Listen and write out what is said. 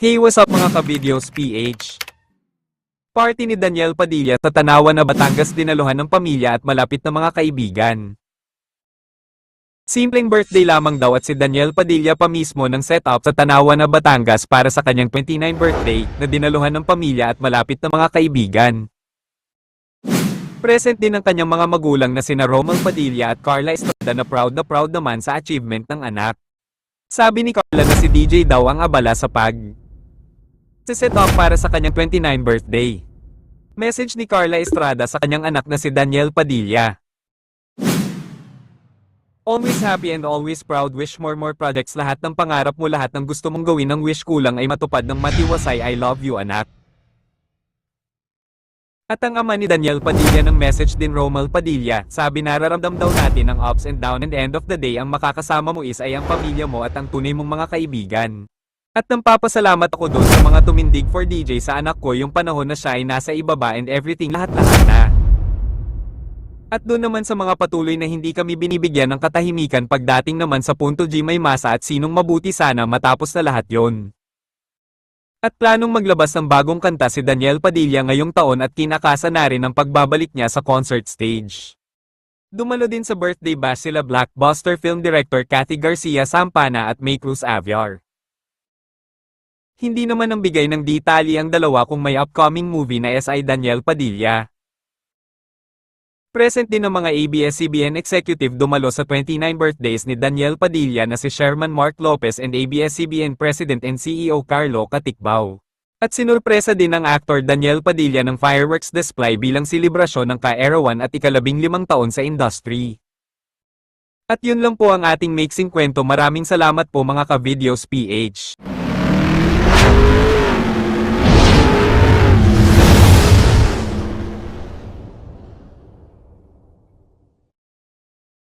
Hey, what's up mga ka-videos PH? Party ni Daniel Padilla sa Tanawan na Batangas, dinaluhan ng pamilya at malapit na mga kaibigan. Simpleng birthday lamang daw at si Daniel Padilla pa mismo ng setup sa Tanawan na Batangas para sa kanyang 29th birthday na dinaluhan ng pamilya at malapit na mga kaibigan. Present din ang kanyang mga magulang na sina Romel Padilla at Carla Estrada na proud naman sa achievement ng anak. Sabi ni Carla na si DJ daw ang abala sa set up para sa kanyang 29th birthday. Message ni Carla Estrada sa kanyang anak na si Daniel Padilla. Always happy and always proud, wish more projects, lahat ng pangarap mo, lahat ng gusto mong gawin ng wish kulang ay matupad ng matiwasay, I love you anak. At ang ama ni Daniel Padilla ng message din Romel Padilla, sabi nararamdam daw natin ang ups and down and end of the day ang makakasama mo is ay ang pamilya mo at ang tunay mong mga kaibigan. At nagpapasalamat ako doon sa mga tumindig for DJ sa anak ko yung panahon na siya ay nasa ibaba and everything, lahat-lahat na. At doon naman sa mga patuloy na hindi kami binibigyan ng katahimikan pagdating naman sa punto G, may masa at sinong mabuti sana matapos na lahat yon. At planong maglabas ng bagong kanta si Daniel Padilla ngayong taon at kinakasa na rin ang pagbabalik niya sa concert stage. Dumalo din sa birthday bash sila blockbuster film director Cathy Garcia Sampana at May Cruz Aviar. Hindi naman ang bigay ng detalye ang dalawa kung may upcoming movie na SI Daniel Padilla. Present din ang mga ABS-CBN executive dumalo sa 29 birthdays ni Daniel Padilla na si Chairman Mark Lopez and ABS-CBN President and CEO Carlo Caticbao. At sinurpresa din ang actor Daniel Padilla ng fireworks display bilang selebrasyon ng kaarawan at ika-15 taon sa industry. At yun lang po ang ating maiksing kwento. Maraming salamat po mga ka-videos PH.